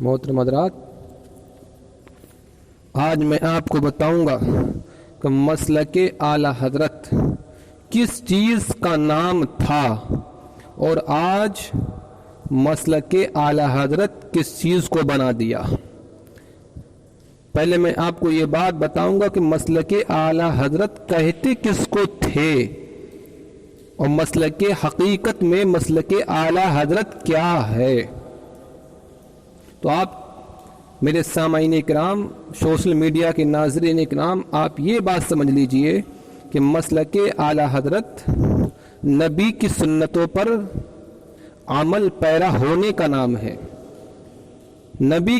محترم حضرات، آج میں آپ کو بتاؤں گا کہ مسلک اعلیٰ حضرت کس چیز کا نام تھا اور آج مسلک اعلیٰ حضرت کس چیز کو بنا دیا۔ پہلے میں آپ کو یہ بات بتاؤں گا کہ مسلک اعلیٰ حضرت کہتے کس کو تھے اور مسلک حقیقت میں مسلک اعلیٰ حضرت کیا ہے۔ تو آپ میرے سامعین اکرام، سوشل میڈیا کے ناظرین اکرام، آپ یہ بات سمجھ لیجئے کہ مسلک اعلیٰ حضرت نبی کی سنتوں پر عمل پیرا ہونے کا نام ہے۔ نبی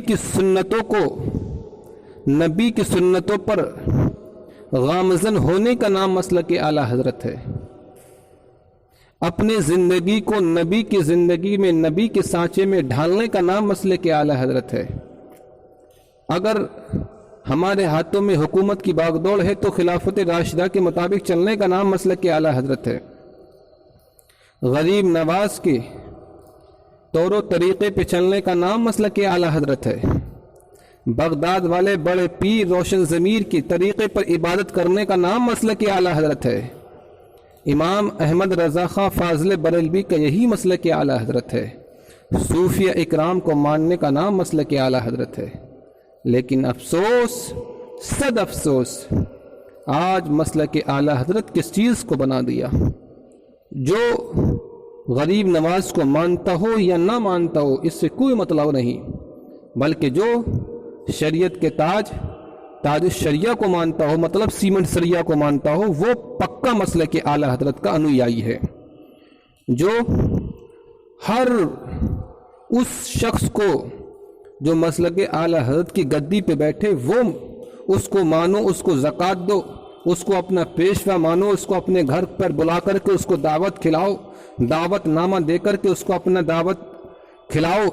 کی سنتوں پر گامزن ہونے کا نام مسلک اعلیٰ حضرت ہے۔ اپنے زندگی کو نبی کی زندگی میں، نبی کے سانچے میں ڈھالنے کا نام مسلک اعلیٰ حضرت ہے۔ اگر ہمارے ہاتھوں میں حکومت کی باغ دوڑ ہے تو خلافت راشدہ کے مطابق چلنے کا نام مسلک اعلیٰ حضرت ہے۔ غریب نواز کے طور و طریقے پہ چلنے کا نام مسلک اعلیٰ حضرت ہے۔ بغداد والے بڑے پیر روشن ضمیر کی طریقے پر عبادت کرنے کا نام مسلک اعلیٰ حضرت ہے۔ امام احمد رضا خان فاضل بریلوی کا یہی مسلک اعلیٰ حضرت ہے۔ صوفیہ اکرام کو ماننے کا نام مسلک اعلیٰ حضرت ہے۔ لیکن افسوس، صد افسوس، آج مسلک اعلیٰ حضرت کس چیز کو بنا دیا؟ جو غریب نواز کو مانتا ہو یا نہ مانتا ہو اس سے کوئی مطلب نہیں، بلکہ جو شریعت کے تاج الشریعہ کو مانتا ہو، مطلب سیمنٹ سریہ کو مانتا ہو، وہ پکا مسلک اعلیٰ حضرت کا انویائی ہے۔ جو ہر اس شخص کو جو مسلک اعلیٰ حضرت کی گدی پہ بیٹھے وہ اس کو مانو، اس کو زکوٰۃ دو، اس کو اپنا پیشوا مانو، اس کو اپنے گھر پر بلا کر کے اس کو دعوت کھلاؤ، دعوت نامہ دے کر کے اس کو اپنا دعوت کھلاؤ،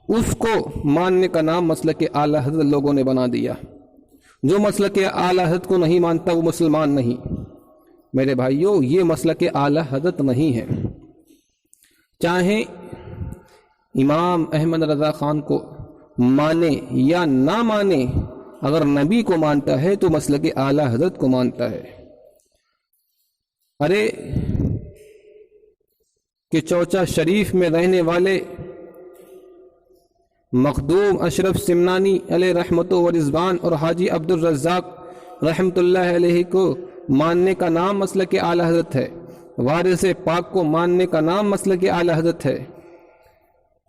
اس کو ماننے کا نام مسلک اعلیٰ حضرت لوگوں نے بنا دیا۔ جو مسلک اعلیٰ حضرت کو نہیں مانتا وہ مسلمان نہیں۔ میرے بھائیوں، یہ مسلک اعلیٰ حضرت نہیں ہے۔ چاہے امام احمد رضا خان کو مانے یا نہ مانے، اگر نبی کو مانتا ہے تو مسلک اعلیٰ حضرت کو مانتا ہے۔ ارے کہ چوچا شریف میں رہنے والے مخدوم اشرف سمنانی علیہ رحمت و رضوان اور حاجی عبد الرزاق رحمت اللہ علیہ کو ماننے کا نام مسلک اعلیٰ حضرت ہے۔ وارث پاک کو ماننے کا نام مسلک اعلیٰ حضرت ہے۔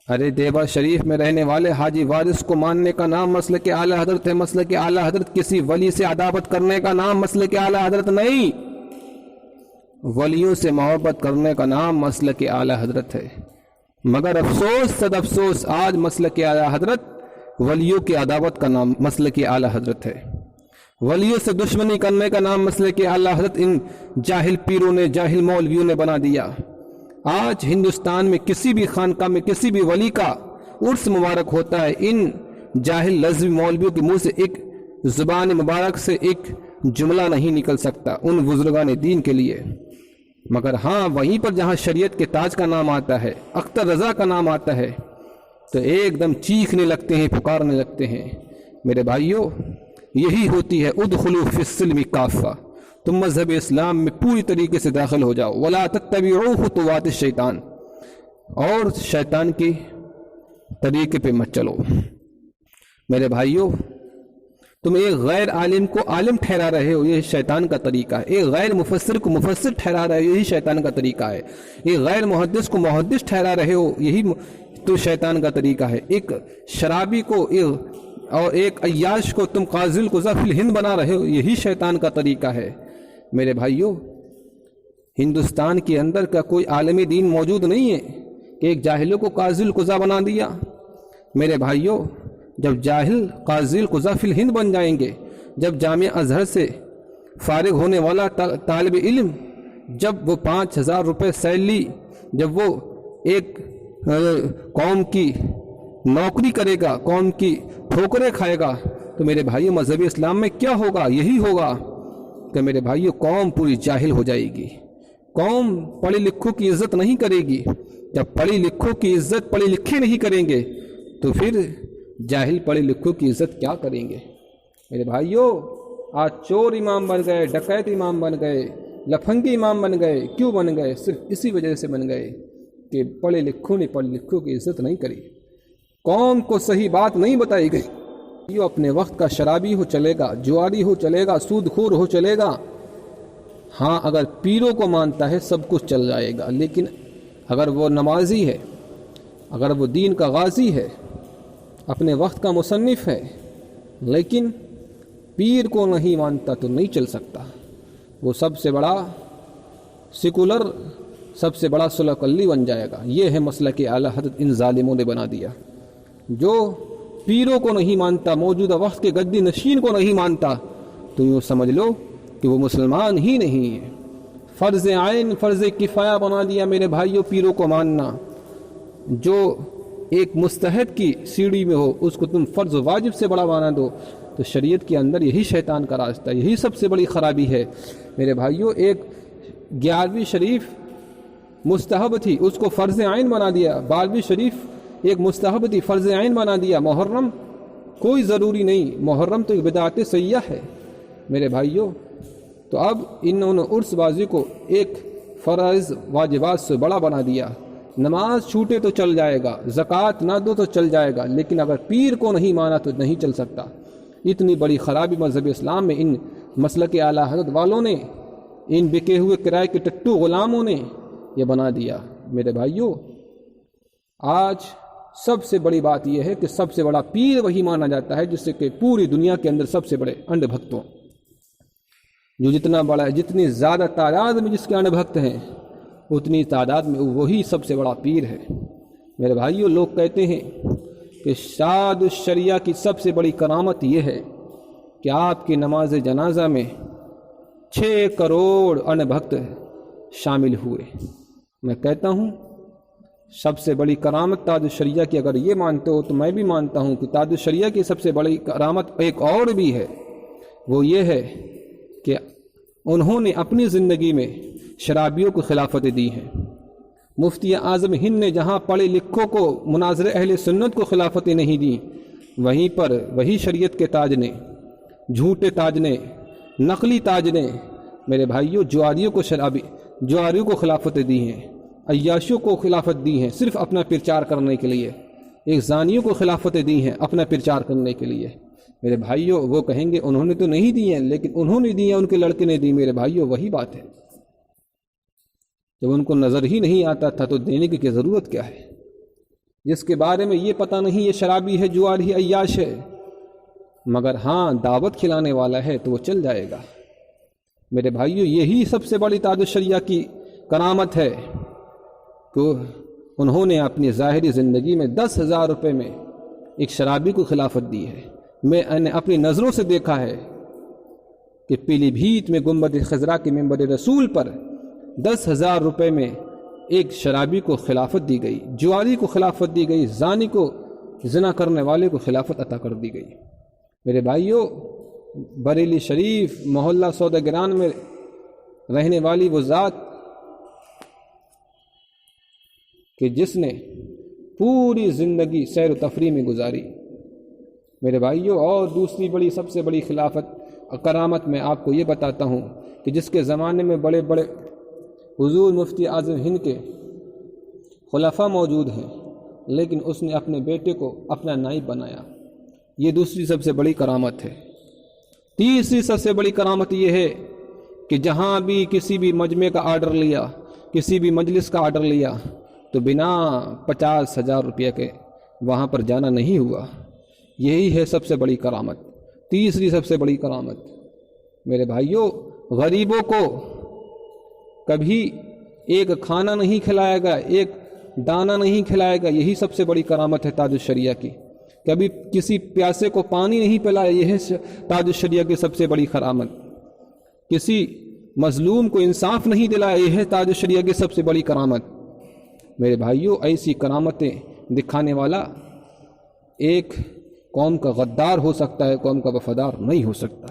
ارے دیوا شریف میں رہنے والے حاجی وارث کو ماننے کا نام مسلک اعلیٰ حضرت ہے۔ مسلک اعلیٰ حضرت کسی ولی سے عداوت کرنے کا نام مسلک اعلیٰ حضرت نہیں، ولیوں سے محبت کرنے کا نام مسلک اعلیٰ حضرت ہے۔ مگر افسوس، صد افسوس، آج مسلک اعلیٰ حضرت ولیوں کی عداوت کا نام مسلک اعلیٰ حضرت ہے۔ ولیوں سے دشمنی کرنے کا نام مسلک اعلیٰ حضرت ان جاہل پیروں نے، جاہل مولویوں نے بنا دیا۔ آج ہندوستان میں کسی بھی خانقاہ میں کسی بھی ولی کا عرس مبارک ہوتا ہے، ان جاہل لذوی مولویوں کے منہ سے ایک زبان مبارک سے ایک جملہ نہیں نکل سکتا ان بزرگان دین کے لیے۔ مگر ہاں، وہیں پر جہاں شریعت کے تاج کا نام آتا ہے، اختر رضا کا نام آتا ہے، تو ایک دم چیخنے لگتے ہیں، پکارنے لگتے ہیں۔ میرے بھائیوں، یہی ہوتی ہے ادخلوا فی السلم کافہ، تم مذہب اسلام میں پوری طریقے سے داخل ہو جاؤ، ولا تتبعوا خطوات الشیطان، اور شیطان کے طریقے پہ مت چلو۔ میرے بھائیوں، تم ایک غیر عالم کو عالم ٹھہرا رہے ہو، یہ شیطان کا طریقہ ہے۔ ایک غیر مفسر کو مفسر ٹھہرا رہے ہو، یہی شیطان کا طریقہ ہے۔ ایک غیر محدث کو محدث ٹھہرا رہے ہو، یہی تو شیطان کا طریقہ ہے۔ ایک شرابی کو اور ایک عیاش کو تم قاضی القضاء فی الہند بنا رہے ہو، یہی شیطان کا طریقہ ہے۔ میرے بھائیوں، ہندوستان کے اندر کا کوئی عالم دین موجود نہیں ہے کہ ایک جاہلوں کو قاضی القضاء بنا دیا۔ میرے بھائیوں، جب جاہل قاضی القضاء فی الہند بن جائیں گے، جب جامعہ ازہر سے فارغ ہونے والا طالب علم، جب وہ 5,000 روپے سیلری، جب وہ ایک قوم کی نوکری کرے گا، قوم کی ٹھوکریں کھائے گا، تو میرے بھائیوں مذہب اسلام میں کیا ہوگا؟ یہی ہوگا کہ میرے بھائیوں قوم پوری جاہل ہو جائے گی، قوم پڑھے لکھوں کی عزت نہیں کرے گی۔ جب پڑھی لکھوں کی عزت پڑھے لکھے نہیں کریں گے تو پھر جاہل پڑھے لکھوں کی عزت کیا کریں گے؟ میرے بھائیوں، آج چور امام بن گئے، ڈکیت امام بن گئے، لفنگی امام بن گئے. کیوں بن گئے؟ صرف اسی وجہ سے بن گئے کہ پڑھے لکھوں نے پڑھے لکھوں کی عزت نہیں کری، قوم کو صحیح بات نہیں بتائی گئی. یہ اپنے وقت کا شرابی ہو چلے گا، جواری ہو چلے گا، سود خور ہو چلے گا. ہاں اگر پیروں کو مانتا ہے سب کچھ چل جائے گا، لیکن اگر وہ نمازی ہے، اگر وہ دین کا غازی ہے، اپنے وقت کا مصنف ہے، لیکن پیر کو نہیں مانتا تو نہیں چل سکتا. وہ سب سے بڑا سیکولر، سب سے بڑا سلوک بن جائے گا. یہ ہے مسلک اعلیٰ حضرت ان ظالموں نے بنا دیا. جو پیروں کو نہیں مانتا، موجودہ وقت کے گدی نشین کو نہیں مانتا، تو یوں سمجھ لو کہ وہ مسلمان ہی نہیں ہے. فرض عین، فرض کفایہ بنا دیا میرے بھائیوں پیروں کو ماننا. جو ایک مستحب کی سیڑھی میں ہو اس کو تم فرض واجب سے بڑا بنا دو، تو شریعت کے اندر یہی شیطان کا راستہ، یہی سب سے بڑی خرابی ہے میرے بھائیوں. ایک 11ویں شریف مستحب تھی، اس کو فرض عین بنا دیا. 12ویں شریف ایک مستحب تھی، فرض عین بنا دیا. محرم کوئی ضروری نہیں، محرم تو ایک بدعت سیاح ہے میرے بھائیوں. تو اب انہوں نے عرس بازی کو ایک فرض واجبات سے بڑا بنا دیا. نماز چھوٹے تو چل جائے گا، زکوٰۃ نہ دو تو چل جائے گا، لیکن اگر پیر کو نہیں مانا تو نہیں چل سکتا. اتنی بڑی خرابی مذہب اسلام میں ان مسلک اعلیٰ حضرت والوں نے، ان بکے ہوئے کرائے کے ٹٹو غلاموں نے یہ بنا دیا میرے بھائیوں. آج سب سے بڑی بات یہ ہے کہ سب سے بڑا پیر وہی مانا جاتا ہے جس سے کہ پوری دنیا کے اندر سب سے بڑے انڈ بھکتوں، جو جتنا بڑا ہے، جتنی زیادہ تعداد میں جس کے انڈ بھکت ہیں اتنی تعداد میں وہی سب سے بڑا پیر ہے میرے بھائیوں. لوگ کہتے ہیں کہ شاد الشریعہ کی سب سے بڑی کرامت یہ ہے کہ آپ کی نماز جنازہ میں 6 کروڑ انڈ بھکت شامل ہوئے. میں کہتا ہوں سب سے بڑی کرامت تاج الشریعہ کی اگر یہ مانتے ہو تو میں بھی مانتا ہوں کہ تاج الشریعہ کی سب سے بڑی کرامت ایک اور بھی ہے. وہ یہ ہے کہ انہوں نے اپنی زندگی میں شرابیوں کو خلافتیں دی ہیں. مفتی اعظم ہند نے جہاں پڑھے لکھوں کو، مناظر اہل سنت کو خلافتیں نہیں دیں، وہیں پر وہی شریعت کے تاج نے، جھوٹے تاج نے، نقلی تاج نے میرے بھائیوں جواریوں کو خلافتیں دی ہیں، عیاشیوں کو خلافت دی ہیں صرف اپنا پرچار کرنے کے لیے. ایک زانیوں کو خلافتیں دی ہیں اپنا پرچار کرنے کے لیے میرے بھائیوں. وہ کہیں گے انہوں نے تو نہیں دی ہیں، لیکن انہوں نے دی ہیں، ان کے لڑکے نے دی. میرے بھائیوں وہی بات ہے، جب ان کو نظر ہی نہیں آتا تھا تو دینے کی کیا ضرورت کیا ہے؟ جس کے بارے میں یہ پتہ نہیں یہ شرابی ہے، جواری ہے، عیاش ہے، مگر ہاں دعوت کھلانے والا ہے تو وہ چل جائے گا میرے بھائیوں. یہی سب سے بڑی تاج الشریعہ کی کرامت ہے کہ انہوں نے اپنی ظاہری زندگی میں 10,000 روپے میں ایک شرابی کو خلافت دی ہے. میں نے اپنی نظروں سے دیکھا ہے کہ پیلی بھیت میں گنبد خضرا کے منبر رسول پر 10,000 روپے میں ایک شرابی کو خلافت دی گئی، جواری کو خلافت دی گئی، زانی کو، زنا کرنے والے کو خلافت عطا کر دی گئی میرے بھائیوں. بریلی شریف محلہ سوداگران میں رہنے والی وہ ذات کہ جس نے پوری زندگی سیر و تفریح میں گزاری میرے بھائیوں. اور دوسری بڑی سب سے بڑی خلافت کرامت میں آپ کو یہ بتاتا ہوں کہ جس کے زمانے میں بڑے بڑے حضور مفتی اعظم ہند کے خلفاء موجود ہیں، لیکن اس نے اپنے بیٹے کو اپنا نائب بنایا. یہ دوسری سب سے بڑی کرامت ہے. تیسری سب سے بڑی کرامت یہ ہے کہ جہاں بھی کسی بھی مجمع کا آرڈر لیا، کسی بھی مجلس کا آرڈر لیا تو بنا 50,000 روپے کے وہاں پر جانا نہیں ہوا. یہی ہے سب سے بڑی کرامت، تیسری سب سے بڑی کرامت میرے بھائیوں. غریبوں کو کبھی ایک کھانا نہیں کھلائے گا، ایک دانہ نہیں کھلائے گا، یہی سب سے بڑی کرامت ہے تاج الشریعہ کی. کبھی کسی پیاسے کو پانی نہیں پلایا، یہ ہے تاج الشریعہ کی سب سے بڑی کرامت. کسی مظلوم کو انصاف نہیں دلایا، یہ ہے تاج الشریعہ کی سب سے بڑی کرامت میرے بھائیوں. ایسی کرامتیں دکھانے والا ایک قوم کا غدار ہو سکتا ہے، قوم کا وفادار نہیں ہو سکتا.